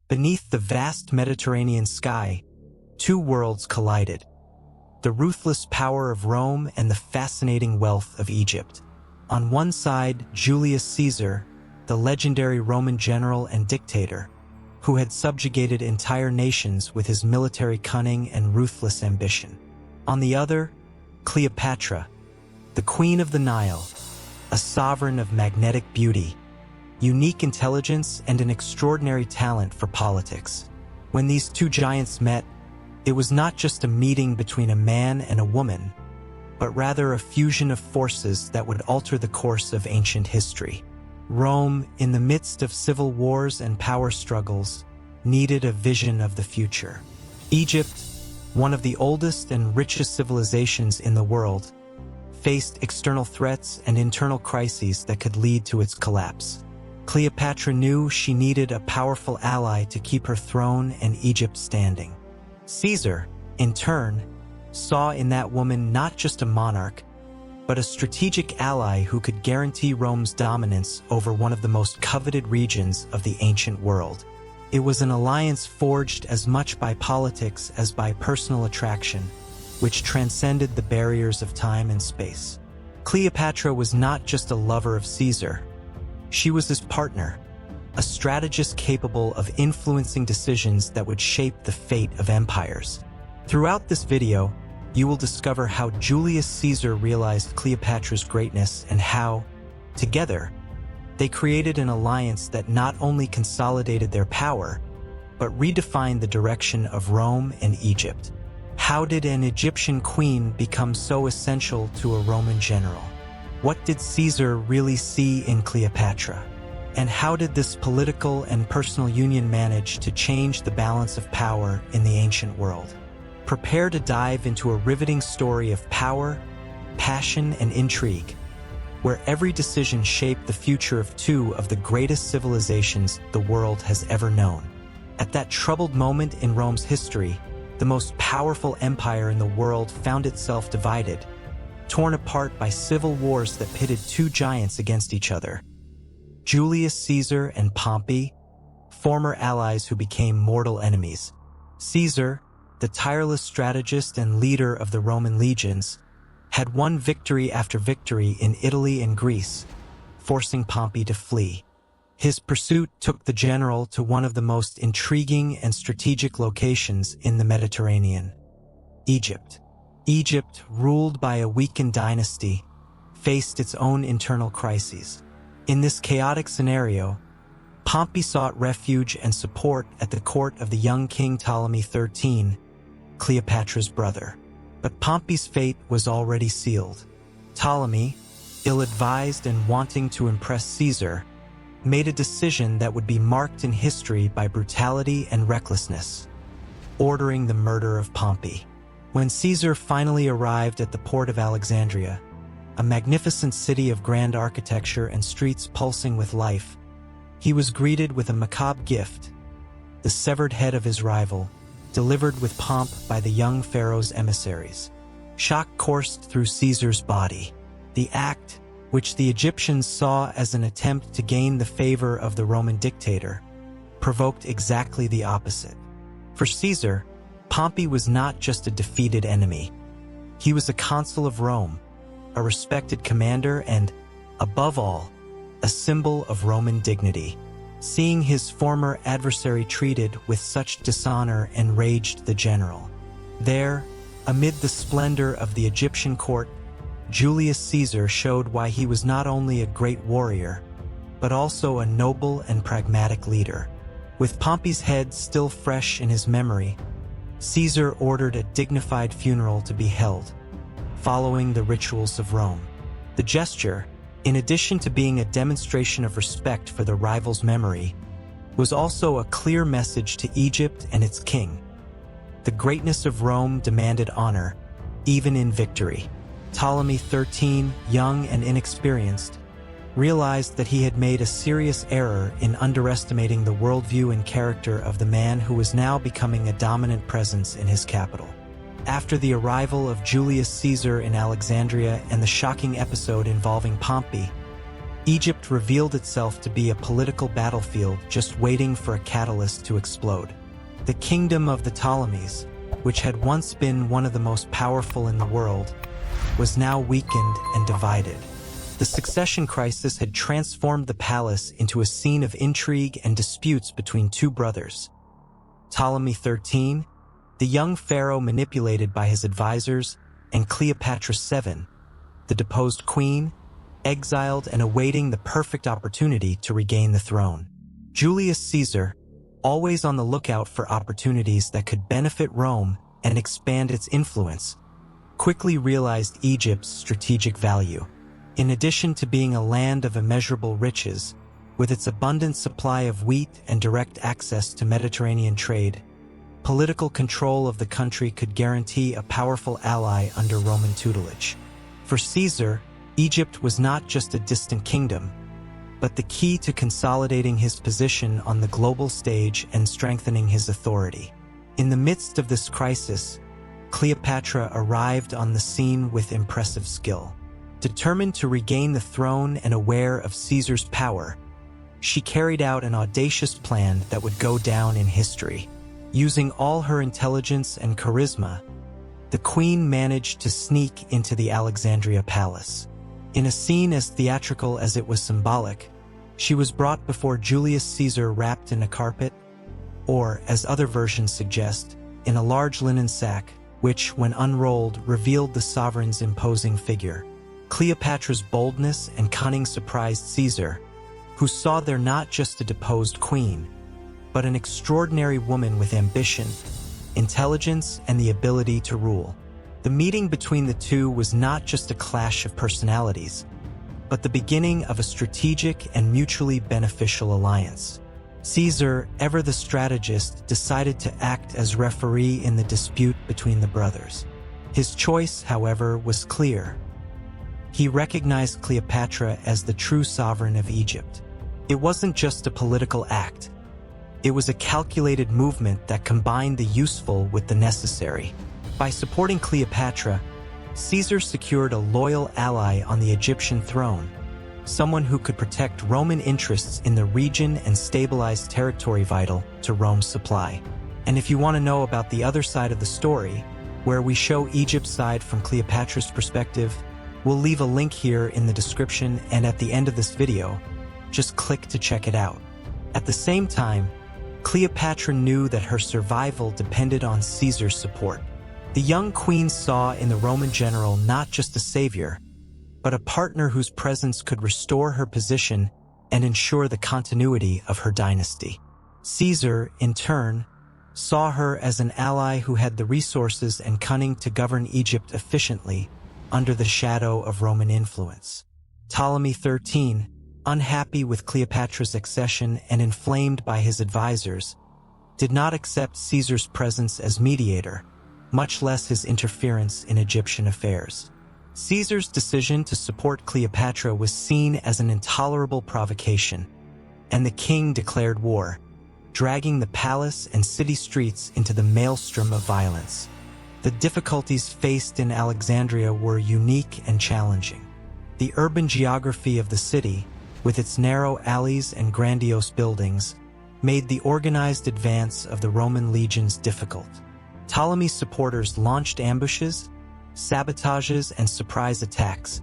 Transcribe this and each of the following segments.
Beneath the vast Mediterranean sky, two worlds collided: the ruthless power of Rome and the fascinating wealth of Egypt. On one side, Julius Caesar, the legendary Roman general and dictator, who had subjugated entire nations with his military cunning and ruthless ambition. On the other, Cleopatra, the queen of the Nile, a sovereign of magnetic beauty, unique intelligence, and an extraordinary talent for politics. When these two giants met, it was not just a meeting between a man and a woman, but rather a fusion of forces that would alter the course of ancient history. Rome, in the midst of civil wars and power struggles, needed a vision of the future. Egypt, one of the oldest and richest civilizations in the world, faced external threats and internal crises that could lead to its collapse. Cleopatra knew she needed a powerful ally to keep her throne and Egypt standing. Caesar, in turn, saw in that woman not just a monarch, but a strategic ally who could guarantee Rome's dominance over one of the most coveted regions of the ancient world. It was an alliance forged as much by politics as by personal attraction, which transcended the barriers of time and space. Cleopatra was not just a lover of Caesar. She was his partner, a strategist capable of influencing decisions that would shape the fate of empires. Throughout this video, you will discover how Julius Caesar realized Cleopatra's greatness and how, together, they created an alliance that not only consolidated their power, but redefined the direction of Rome and Egypt. How did an Egyptian queen become so essential to a Roman general? What did Caesar really see in Cleopatra? And how did this political and personal union manage to change the balance of power in the ancient world? Prepare to dive into a riveting story of power, passion, and intrigue, where every decision shaped the future of two of the greatest civilizations the world has ever known. At that troubled moment in Rome's history, the most powerful empire in the world found itself divided, torn apart by civil wars that pitted two giants against each other: Julius Caesar and Pompey, former allies who became mortal enemies. Caesar, the tireless strategist and leader of the Roman legions, had won victory after victory in Italy and Greece, forcing Pompey to flee. His pursuit took the general to one of the most intriguing and strategic locations in the Mediterranean: Egypt. Egypt, ruled by a weakened dynasty, faced its own internal crises. In this chaotic scenario, Pompey sought refuge and support at the court of the young King Ptolemy XIII, Cleopatra's brother. But Pompey's fate was already sealed. Ptolemy, ill-advised and wanting to impress Caesar, made a decision that would be marked in history by brutality and recklessness, ordering the murder of Pompey. When Caesar finally arrived at the port of Alexandria, a magnificent city of grand architecture and streets pulsing with life, he was greeted with a macabre gift: the severed head of his rival, delivered with pomp by the young pharaoh's emissaries. Shock coursed through Caesar's body. The act, which the Egyptians saw as an attempt to gain the favor of the Roman dictator, provoked exactly the opposite. For Caesar, Pompey was not just a defeated enemy. He was a consul of Rome, a respected commander, and, above all, a symbol of Roman dignity. Seeing his former adversary treated with such dishonor enraged the general. There, amid the splendor of the Egyptian court, Julius Caesar showed why he was not only a great warrior, but also a noble and pragmatic leader. With Pompey's head still fresh in his memory, Caesar ordered a dignified funeral to be held, following the rituals of Rome. The gesture, in addition to being a demonstration of respect for the rival's memory, was also a clear message to Egypt and its king. The greatness of Rome demanded honor, even in victory. Ptolemy XIII, young and inexperienced, realized that he had made a serious error in underestimating the worldview and character of the man who was now becoming a dominant presence in his capital. After the arrival of Julius Caesar in Alexandria and the shocking episode involving Pompey, Egypt revealed itself to be a political battlefield just waiting for a catalyst to explode. The kingdom of the Ptolemies, which had once been one of the most powerful in the world, was now weakened and divided. The succession crisis had transformed the palace into a scene of intrigue and disputes between two brothers. Ptolemy XIII, the young pharaoh manipulated by his advisors, and Cleopatra VII, the deposed queen, exiled and awaiting the perfect opportunity to regain the throne. Julius Caesar, always on the lookout for opportunities that could benefit Rome and expand its influence, quickly realized Egypt's strategic value. In addition to being a land of immeasurable riches, with its abundant supply of wheat and direct access to Mediterranean trade, political control of the country could guarantee a powerful ally under Roman tutelage. For Caesar, Egypt was not just a distant kingdom, but the key to consolidating his position on the global stage and strengthening his authority. In the midst of this crisis, Cleopatra arrived on the scene with impressive skill. Determined to regain the throne and aware of Caesar's power, she carried out an audacious plan that would go down in history. Using all her intelligence and charisma, the queen managed to sneak into the Alexandria palace. In a scene as theatrical as it was symbolic, she was brought before Julius Caesar wrapped in a carpet, or, as other versions suggest, in a large linen sack, which, when unrolled, revealed the sovereign's imposing figure. Cleopatra's boldness and cunning surprised Caesar, who saw there not just a deposed queen, but an extraordinary woman with ambition, intelligence, and the ability to rule. The meeting between the two was not just a clash of personalities, but the beginning of a strategic and mutually beneficial alliance. Caesar, ever the strategist, decided to act as referee in the dispute between the brothers. His choice, however, was clear. He recognized Cleopatra as the true sovereign of Egypt. It wasn't just a political act. It was a calculated movement that combined the useful with the necessary. By supporting Cleopatra, Caesar secured a loyal ally on the Egyptian throne, someone who could protect Roman interests in the region and stabilize territory vital to Rome's supply. And if you want to know about the other side of the story, where we show Egypt's side from Cleopatra's perspective, we'll leave a link here in the description and at the end of this video. Just click to check it out. At the same time, Cleopatra knew that her survival depended on Caesar's support. The young queen saw in the Roman general not just a savior, but a partner whose presence could restore her position and ensure the continuity of her dynasty. Caesar, in turn, saw her as an ally who had the resources and cunning to govern Egypt efficiently under the shadow of Roman influence. Ptolemy XIII, unhappy with Cleopatra's accession and inflamed by his advisors, did not accept Caesar's presence as mediator, much less his interference in Egyptian affairs. Caesar's decision to support Cleopatra was seen as an intolerable provocation, and the king declared war, dragging the palace and city streets into the maelstrom of violence. The difficulties faced in Alexandria were unique and challenging. The urban geography of the city, with its narrow alleys and grandiose buildings, made the organized advance of the Roman legions difficult. Ptolemy's supporters launched ambushes, sabotages, and surprise attacks,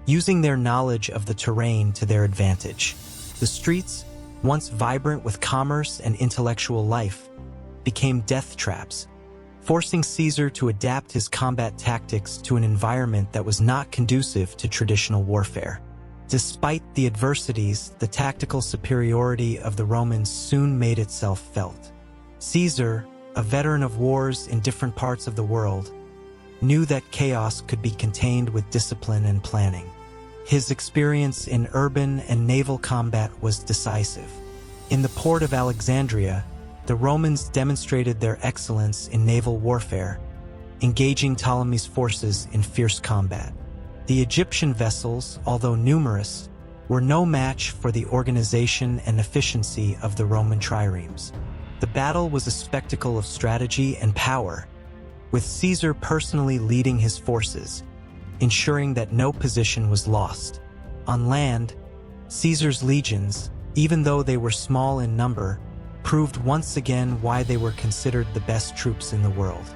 using their knowledge of the terrain to their advantage. The streets, once vibrant with commerce and intellectual life, became death traps, forcing Caesar to adapt his combat tactics to an environment that was not conducive to traditional warfare. Despite the adversities, the tactical superiority of the Romans soon made itself felt. Caesar, a veteran of wars in different parts of the world, knew that chaos could be contained with discipline and planning. His experience in urban and naval combat was decisive. In the port of Alexandria, the Romans demonstrated their excellence in naval warfare, engaging Ptolemy's forces in fierce combat. The Egyptian vessels, although numerous, were no match for the organization and efficiency of the Roman triremes. The battle was a spectacle of strategy and power, with Caesar personally leading his forces, ensuring that no position was lost. On land, Caesar's legions, even though they were small in number, proved once again why they were considered the best troops in the world.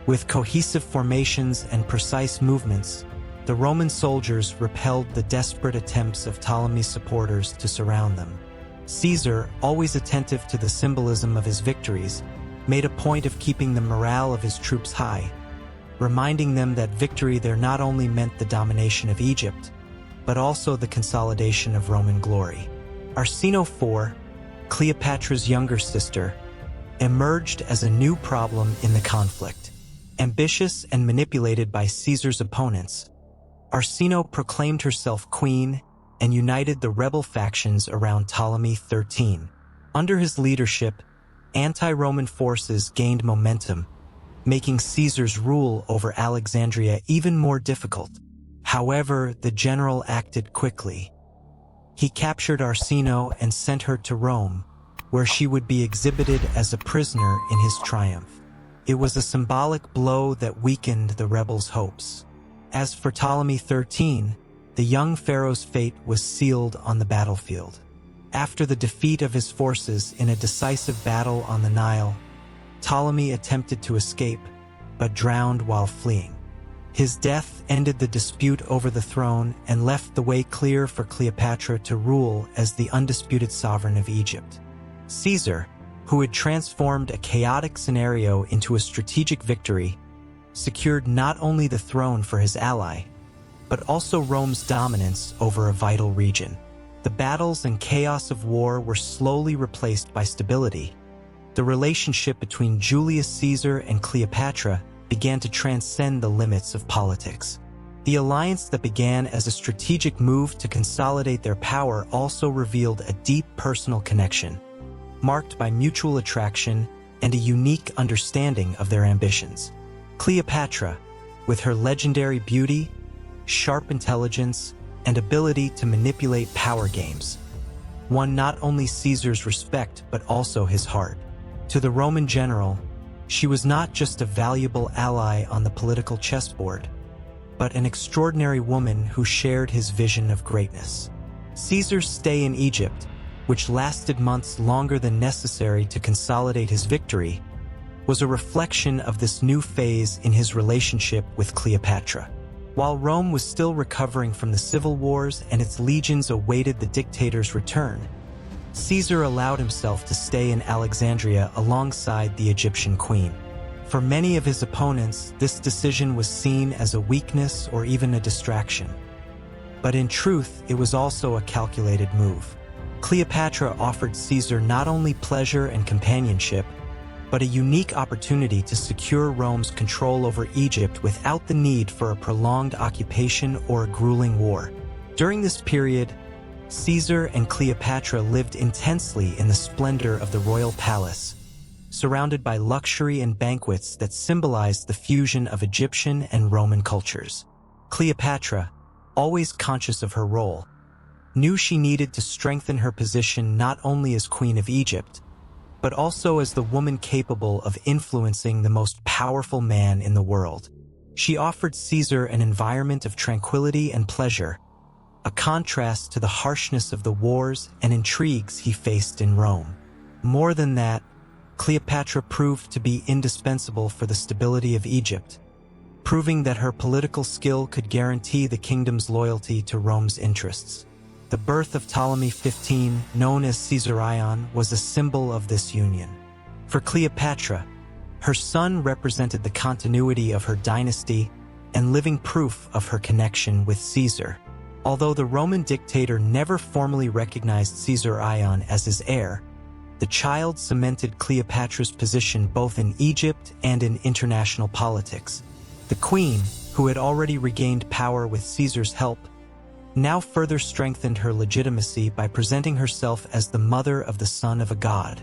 With cohesive formations and precise movements, the Roman soldiers repelled the desperate attempts of Ptolemy's supporters to surround them. Caesar, always attentive to the symbolism of his victories, made a point of keeping the morale of his troops high, reminding them that victory there not only meant the domination of Egypt, but also the consolidation of Roman glory. Arsinoe IV, Cleopatra's younger sister, emerged as a new problem in the conflict. Ambitious and manipulated by Caesar's opponents, Arsinoe proclaimed herself queen and united the rebel factions around Ptolemy XIII. Under his leadership, anti-Roman forces gained momentum, making Caesar's rule over Alexandria even more difficult. However, the general acted quickly. He captured Arsinoe and sent her to Rome, where she would be exhibited as a prisoner in his triumph. It was a symbolic blow that weakened the rebels' hopes. As for Ptolemy XIII, the young pharaoh's fate was sealed on the battlefield. After the defeat of his forces in a decisive battle on the Nile, Ptolemy attempted to escape, but drowned while fleeing. His death ended the dispute over the throne and left the way clear for Cleopatra to rule as the undisputed sovereign of Egypt. Caesar, who had transformed a chaotic scenario into a strategic victory, secured not only the throne for his ally, but also Rome's dominance over a vital region. The battles and chaos of war were slowly replaced by stability. The relationship between Julius Caesar and Cleopatra began to transcend the limits of politics. The alliance that began as a strategic move to consolidate their power also revealed a deep personal connection, marked by mutual attraction and a unique understanding of their ambitions. Cleopatra, with her legendary beauty, sharp intelligence, and ability to manipulate power games, won not only Caesar's respect but also his heart. To the Roman general, she was not just a valuable ally on the political chessboard, but an extraordinary woman who shared his vision of greatness. Caesar's stay in Egypt, which lasted months longer than necessary to consolidate his victory, was a reflection of this new phase in his relationship with Cleopatra. While Rome was still recovering from the civil wars and its legions awaited the dictator's return, Caesar allowed himself to stay in Alexandria alongside the Egyptian queen. For many of his opponents, this decision was seen as a weakness or even a distraction. But in truth, it was also a calculated move. Cleopatra offered Caesar not only pleasure and companionship, but a unique opportunity to secure Rome's control over Egypt without the need for a prolonged occupation or a grueling war. During this period, Caesar and Cleopatra lived intensely in the splendor of the royal palace, surrounded by luxury and banquets that symbolized the fusion of Egyptian and Roman cultures. Cleopatra, always conscious of her role, knew she needed to strengthen her position not only as Queen of Egypt, but also as the woman capable of influencing the most powerful man in the world. She offered Caesar an environment of tranquility and pleasure, a contrast to the harshness of the wars and intrigues he faced in Rome. More than that, Cleopatra proved to be indispensable for the stability of Egypt, proving that her political skill could guarantee the kingdom's loyalty to Rome's interests. The birth of Ptolemy XV, known as Caesarion, was a symbol of this union. For Cleopatra, her son represented the continuity of her dynasty and living proof of her connection with Caesar. Although the Roman dictator never formally recognized Caesarion as his heir, the child cemented Cleopatra's position both in Egypt and in international politics. The queen, who had already regained power with Caesar's help, now further strengthened her legitimacy by presenting herself as the mother of the son of a god.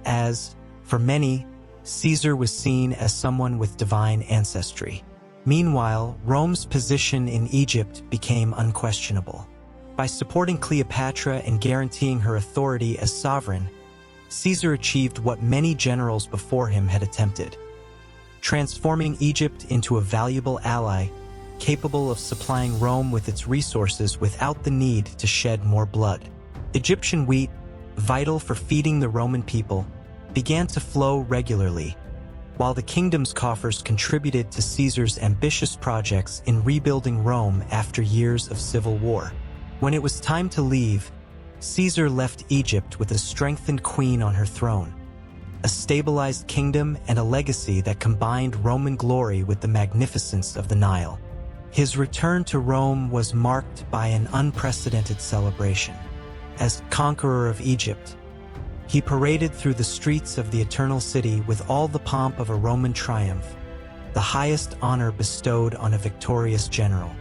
As, for many, Caesar was seen as someone with divine ancestry. Meanwhile, Rome's position in Egypt became unquestionable. By supporting Cleopatra and guaranteeing her authority as sovereign, Caesar achieved what many generals before him had attempted, transforming Egypt into a valuable ally capable of supplying Rome with its resources without the need to shed more blood. Egyptian wheat, vital for feeding the Roman people, began to flow regularly, while the kingdom's coffers contributed to Caesar's ambitious projects in rebuilding Rome after years of civil war. When it was time to leave, Caesar left Egypt with a strengthened queen on her throne, a stabilized kingdom and a legacy that combined Roman glory with the magnificence of the Nile. His return to Rome was marked by an unprecedented celebration. As conqueror of Egypt, he paraded through the streets of the Eternal City with all the pomp of a Roman triumph, the highest honor bestowed on a victorious general.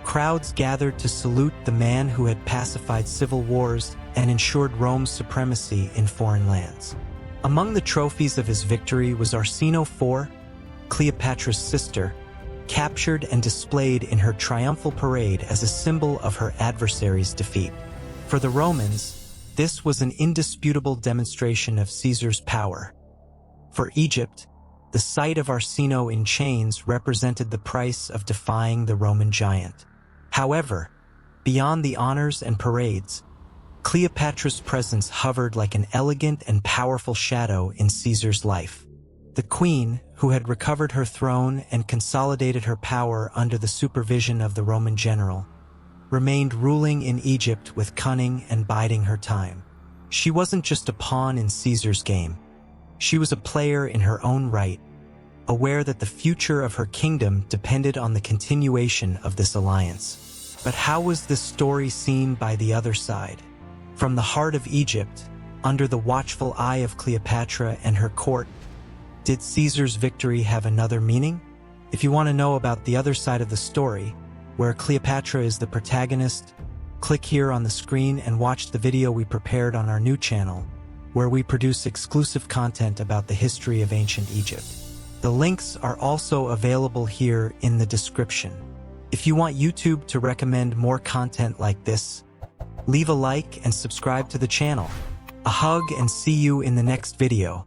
Crowds gathered to salute the man who had pacified civil wars and ensured Rome's supremacy in foreign lands. Among the trophies of his victory was Arsinoe IV, Cleopatra's sister, captured and displayed in her triumphal parade as a symbol of her adversary's defeat. For the Romans, this was an indisputable demonstration of Caesar's power. For Egypt, the sight of Arsinoe in chains represented the price of defying the Roman giant. However, beyond the honors and parades, Cleopatra's presence hovered like an elegant and powerful shadow in Caesar's life. The queen, who had recovered her throne and consolidated her power under the supervision of the Roman general, remained ruling in Egypt with cunning and biding her time. She wasn't just a pawn in Caesar's game. She was a player in her own right, aware that the future of her kingdom depended on the continuation of this alliance. But how was this story seen by the other side? From the heart of Egypt, under the watchful eye of Cleopatra and her court, did Caesar's victory have another meaning? If you want to know about the other side of the story, where Cleopatra is the protagonist, click here on the screen and watch the video we prepared on our new channel, where we produce exclusive content about the history of ancient Egypt. The links are also available here in the description. If you want YouTube to recommend more content like this, leave a like and subscribe to the channel. A hug and see you in the next video.